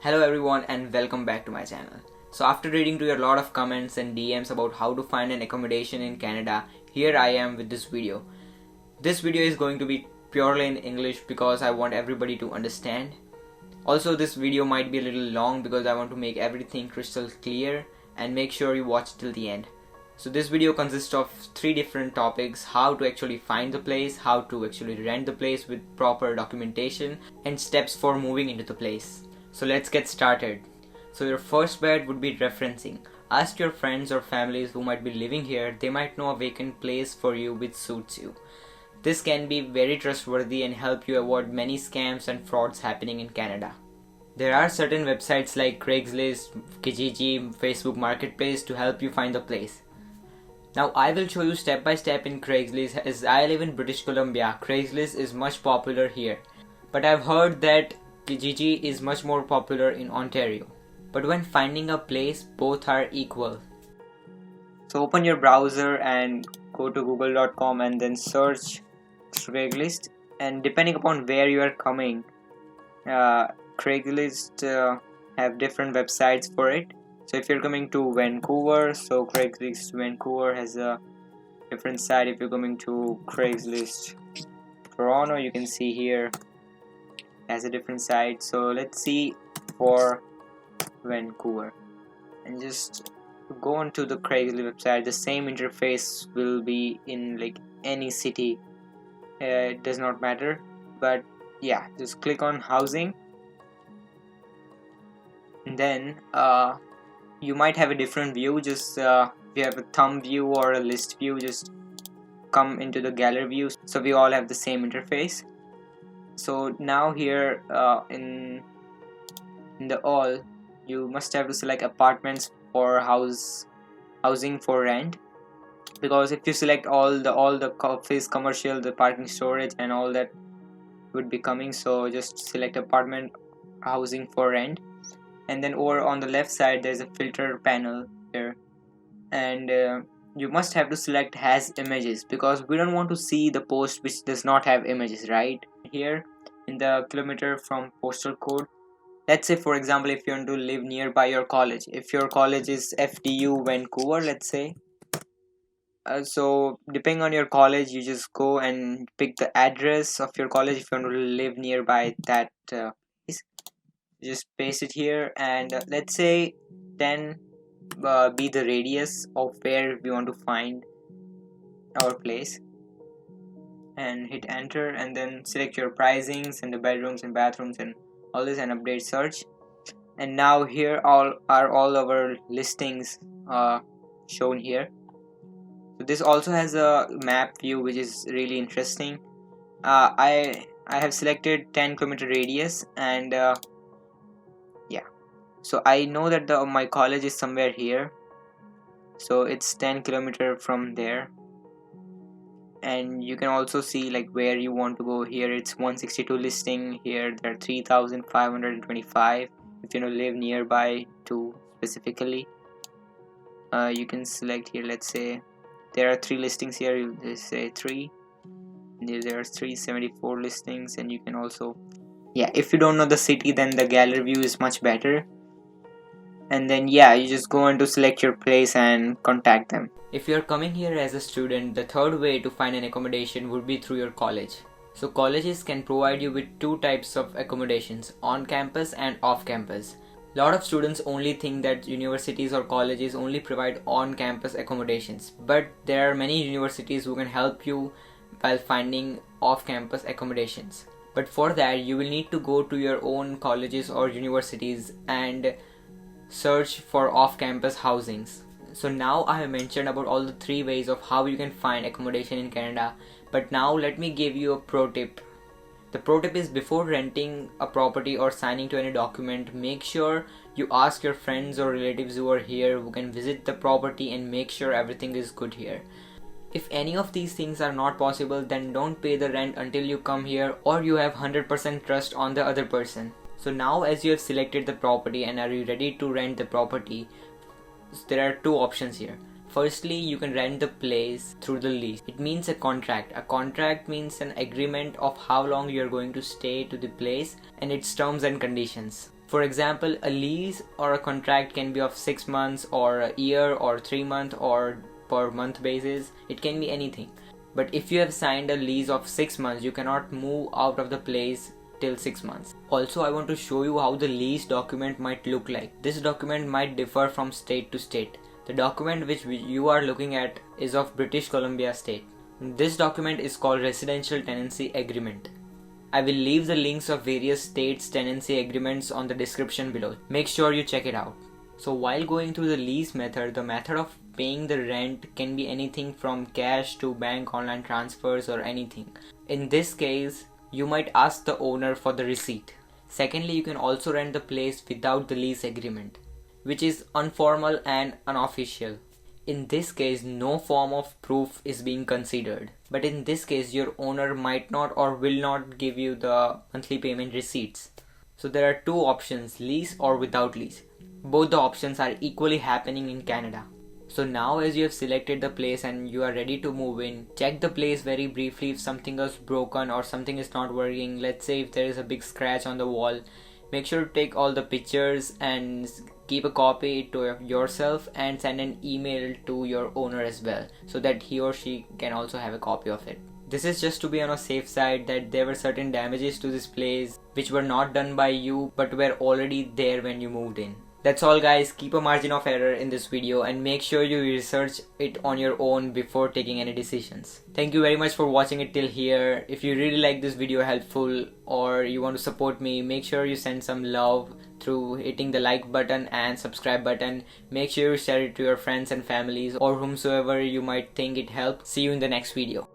Hello everyone and welcome back to my channel. So after reading to your lot of comments and DMs about how to find an accommodation in Canada, here I am with this video. This video is going to be purely in English because I want everybody to understand. Also this video might be a little long because I want to make everything crystal clear and make sure you watch till the end. So this video consists of 3 different topics: how to actually find the place, how to actually rent the place with proper documentation, and steps for moving into the place. So let's get started. So your first bet would be referencing. Ask your friends or families who might be living here. They might know a vacant place for you which suits you. This can be very trustworthy and help you avoid many scams and frauds happening in Canada. There are certain websites like Craigslist, Kijiji, Facebook Marketplace to help you find the place. Now I will show you step by step in Craigslist. As I live in British Columbia, Craigslist is much popular here. But I've heard that Kijiji is much more popular in Ontario. But when finding a place, both are equal. So open your browser and go to google.com and then search Craigslist. And depending upon where you are coming, Craigslist have different websites for it. So if you're coming to Vancouver, so Craigslist Vancouver has a different site. If you're coming to Craigslist Toronto, you can see here has a different site. So let's see for Vancouver and just go onto the Craigslist website. The same interface will be in like any city. It does not matter, but yeah, just click on housing, and then you might have a different view. Just if you have a thumb view or a list view, just come into the gallery view, so we all have the same interface. So now here in the all, you must have to select apartments or housing for rent, because if you select all the office, commercial, the parking, storage and all that would be coming. So just select apartment housing for rent, and then over on the left side there's a filter panel here, and you must have to select has images, because we don't want to see the post which does not have images. Right here in the kilometer from postal code, let's say for example if you want to live nearby your college, if your college is FDU Vancouver, let's say, so depending on your college, you just go and pick the address of your college. If you want to live nearby that place, just paste it here, and let's say 10 be the radius of where we want to find our place, and hit enter, and then select your pricings and the bedrooms and bathrooms and all this, and update search. And now here all our listings shown here. So this also has a map view which is really interesting. I have selected 10 kilometer radius, and yeah, so I know that my college is somewhere here, so it's 10 kilometer from there. And you can also see like where you want to go. Here it's 162 listing. Here there are 3,525 if you live nearby to specifically. You can select here, let's say there are 3 listings here, you just say 3, and there are 374 listings. And you can also, yeah, if you don't know the city, then the gallery view is much better. And then yeah, you just go on to select your place and contact them. If you're coming here as a student, the third way to find an accommodation would be through your college. So colleges can provide you with 2 types of accommodations: on campus and off campus. A lot of students only think that universities or colleges only provide on-campus accommodations, but there are many universities who can help you while finding off-campus accommodations. But for that, you will need to go to your own colleges or universities and search for off-campus housings. So now I have mentioned about all the 3 ways of how you can find accommodation in Canada, but now let me give you a pro tip. The pro tip is, before renting a property or signing to any document, make sure you ask your friends or relatives who are here who can visit the property and make sure everything is good here. If any of these things are not possible, then don't pay the rent until you come here or you have 100% trust on the other person. So now as you have selected the property and are you ready to rent the property, there are 2 options here. Firstly, you can rent the place through the lease. It means a contract. A contract means an agreement of how long you are going to stay to the place and its terms and conditions. For example, a lease or a contract can be of 6 months or a year or 3 month or per month basis. It can be anything. But if you have signed a lease of 6 months, you cannot move out of the place till 6 months. Also, I want to show you how the lease document might look like. This document might differ from state to state. The document which you are looking at is of British Columbia state. This document is called Residential Tenancy Agreement. I will leave the links of various states' tenancy agreements on the description below. Make sure you check it out. So while going through the lease method, the method of paying the rent can be anything from cash to bank online transfers or anything. In this case, you might ask the owner for the receipt. Secondly, you can also rent the place without the lease agreement, which is informal and unofficial. In this case, no form of proof is being considered. But in this case, your owner might not or will not give you the monthly payment receipts. So there are two options, lease or without lease. Both the options are equally happening in Canada. So now as you have selected the place and you are ready to move in, check the place very briefly if something is broken or something is not working. Let's say if there is a big scratch on the wall, make sure to take all the pictures and keep a copy to yourself and send an email to your owner as well, so that he or she can also have a copy of it. This is just to be on a safe side that there were certain damages to this place which were not done by you but were already there when you moved in. That's all guys, keep a margin of error in this video and make sure you research it on your own before taking any decisions. Thank you very much for watching it till here. If you really like this video helpful or you want to support me, make sure you send some love through hitting the like button and subscribe button. Make sure you share it to your friends and families or whomsoever you might think it helps. See you in the next video.